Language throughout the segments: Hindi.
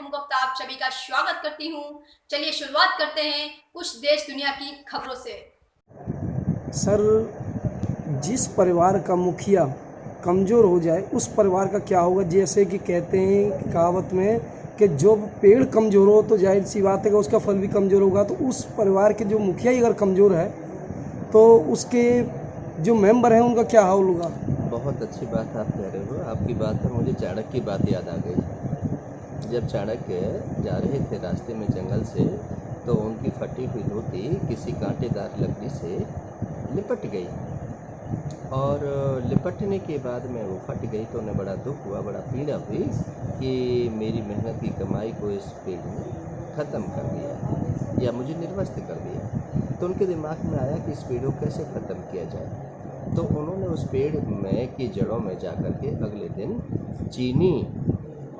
गुप्ता आप सभी का स्वागत करती हूँ। चलिए शुरुआत करते हैं कुछ देश दुनिया की खबरों से। सर, जिस परिवार का मुखिया कमज़ोर हो जाए उस परिवार का क्या होगा। जैसे कि कहते हैं कहावत में कि जो पेड़ कमज़ोर हो तो जाहिर सी बात है कि उसका फल भी कमज़ोर होगा। तो उस परिवार के जो मुखिया ही अगर कमज़ोर है तो उसके जो मेंबर हैं उनका क्या हाल होगा। बहुत अच्छी बात आप कह रहे हो। आपकी बात पर मुझे चाणक्य की बात याद आ गई। जब चाणक्य जा रहे थे रास्ते में जंगल से, तो उनकी फटी हुई धोती किसी कांटेदार लकड़ी से लिपट गई, और लिपटने के बाद में वो फट गई तो उन्हें बड़ा दुख हुआ, बड़ा पीड़ा हुई कि मेरी मेहनत की कमाई को इस पेड़ ने ख़त्म कर दिया या मुझे निर्वस्त कर दिया। तो उनके दिमाग में आया कि इस पेड़ को कैसे ख़त्म किया जाए। तो उन्होंने उस पेड़ में की जड़ों में जा कर के अगले दिन चीनी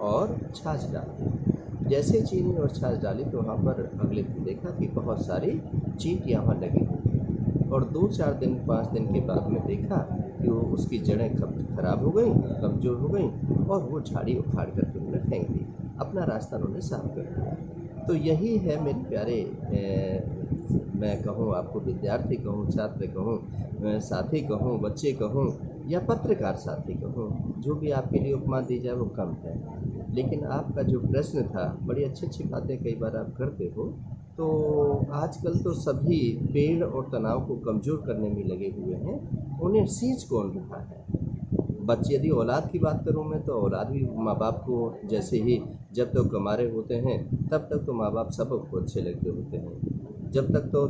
और छाछ डाली। जैसे चीनी और छाछ डाली तो वहाँ पर अगले दिन देखा कि बहुत सारी चींटियाँ वहाँ लगी हुई, और 2-4 दिन 5 दिन के बाद में देखा कि वो उसकी जड़ें खराब हो गई, कमज़ोर हो गई, और वो झाड़ी उखाड़ करके उन्होंने फेंक दी। अपना रास्ता उन्होंने साफ कर दिया। तो यही है मेरे प्यारे, मैं कहूँ आपको विद्यार्थी कहूँ, छात्र कहूँ, साथी कहूँ, बच्चे कहूँ या पत्रकार साथी कहूँ, जो भी आपके लिए उपमा दी जाए वो कम है। लेकिन आपका जो प्रश्न था, बड़ी अच्छी बातें कई बार आप करते हो। तो आजकल तो सभी पेड़ और तनाव को कमज़ोर करने में लगे हुए हैं, उन्हें सींच कौन रहा है। बच्चे, यदि औलाद की बात करूँ मैं, तो औलाद भी माँ बाप को जैसे ही जब तक कमारे होते हैं तब तक तो माँ बाप सबको अच्छे लगते होते हैं, जब तक तो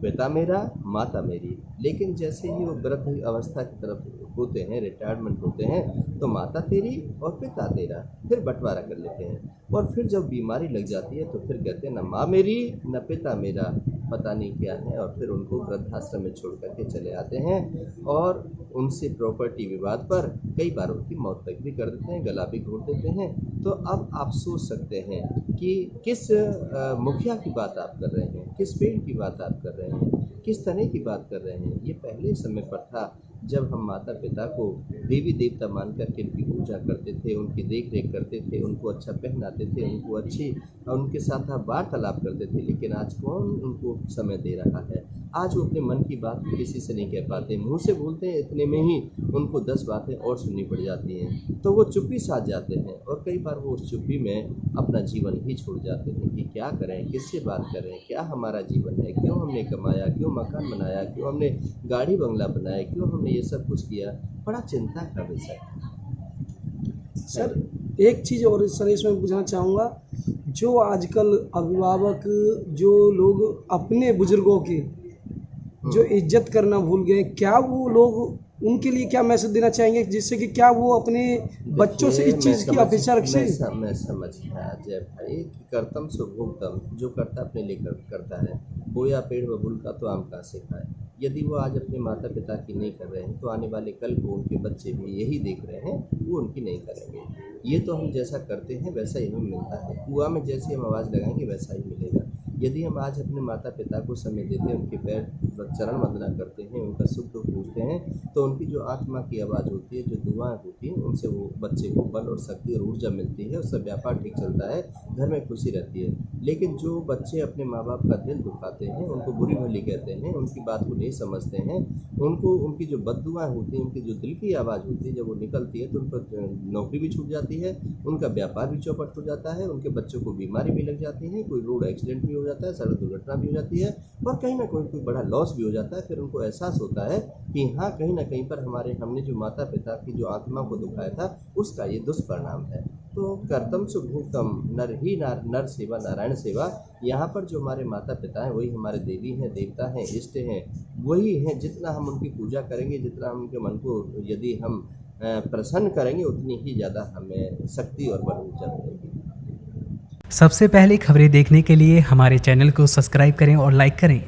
पिता मेरा माता मेरी। लेकिन जैसे ही वो वृद्ध अवस्था की तरफ होते हैं, रिटायरमेंट होते हैं, तो माता तेरी और पिता तेरा फिर बंटवारा कर लेते हैं। और फिर जब बीमारी लग जाती है तो फिर कहते हैं न माँ मेरी न पिता मेरा, पता नहीं क्या है, और फिर उनको वृद्धाश्रम में छोड़ करके चले आते हैं, और उनसे प्रॉपर्टी विवाद पर कई बार उनकी मौत तक भी कर देते हैं, गला भी घोट देते हैं। तो अब आप सोच सकते हैं कि किस मुखिया की बात आप कर रहे हैं, किस पेड़ की बात आप कर रहे हैं, किस तरह की बात कर रहे हैं। ये पहले समय पर था जब हम माता पिता को देवी देवता मान करके उनकी पूजा करते थे, उनकी देख रेख करते थे, उनको अच्छा पहनाते थे, उनको उनके साथ आप वार्तालाप करते थे। लेकिन आज कौन उनको समय दे रहा है। आज वो अपने मन की बात किसी से नहीं कह पाते, मुंह से बोलते हैं, इतने में ही उनको 10 बातें और सुननी पड़ जाती हैं, तो वो चुप्पी साध जाते हैं, और कई बार वो उस चुप्पी में अपना जीवन ही छोड़ जाते हैं कि क्या करें, किससे बात करें, क्या हमारा जीवन है, क्यों हमने कमाया, क्यों मकान बनाया, क्यों हमने गाड़ी बंगला बनाया, क्यों हमने ये सब कुछ किया। बड़ा चिंता का विषय। सर, एक चीज़ और सर इसमें पूछना चाहूँगा, जो आजकल अभिभावक जो लोग अपने बुजुर्गों की जो इज्जत करना भूल गए, क्या वो लोग उनके लिए क्या मैसेज देना चाहेंगे जिससे कि क्या वो अपने बच्चों से इस चीज़ की अपेक्षा रखें। मैं समझ गया जय भाई कि कर्तम सो भोक्तम, जो करता अपने लिए करता है। बोया पेड़ बबूल का तो आम कहाँ से खाए। यदि वो आज अपने माता पिता की नहीं कर रहे हैं तो आने वाले कल को उनके बच्चे भी यही देख रहे हैं, वो उनकी नहीं करेंगे। ये तो हम जैसा करते हैं वैसा ही हमें मिलता है। कुआं में जैसे हम आवाज़ लगाएंगे वैसा ही मिलेगा। यदि हम आज अपने माता पिता को समय देते हैं, उनके पैर चरण वंदना करते हैं, उनका सुख दुख पूछते हैं, तो उनकी जो आत्मा की आवाज़ होती है, जो दुआएं होती हैं, उनसे वो बच्चे को बल और शक्ति और ऊर्जा मिलती है, उससे व्यापार ठीक चलता है, घर में खुशी रहती है। लेकिन जो बच्चे अपने माँ बाप का दिल दुखाते हैं, उनको बुरी भली कहते हैं, उनकी बात को नहीं समझते हैं, उनको उनकी जो बद्दुआएं होती हैं, उनकी जो दिल की आवाज़ होती है, जब वो निकलती है तो उन पर नौकरी भी छूट जाती है, उनका व्यापार भी चौपट हो जाता है, उनके बच्चों को बीमारी भी लग जाती है, कोई रोड एक्सीडेंट भी हो जाता है, सड़क दुर्घटना भी हो जाती है, और कहीं ना कोई बड़ा लॉस भी हो जाता है। फिर उनको एहसास होता है कि हाँ, कहीं ना कहीं पर हमने जो माता पिता की जो आत्मा को दुखाया था उसका ये दुष्परिणाम है। तो कर्तम सुभूतम नर ही नर सेवा नारायण सेवा। यहाँ पर जो हमारे माता पिता हैं वही हमारे देवी हैं, देवता हैं, इष्ट हैं, वही हैं। जितना हम उनकी पूजा करेंगे, जितना हम उनके मन को यदि हम प्रसन्न करेंगे, उतनी ही ज़्यादा हमें शक्ति और बल ऊर्जा मिलेगी। सबसे पहले खबरें देखने के लिए हमारे चैनल को सब्सक्राइब करें और लाइक करें।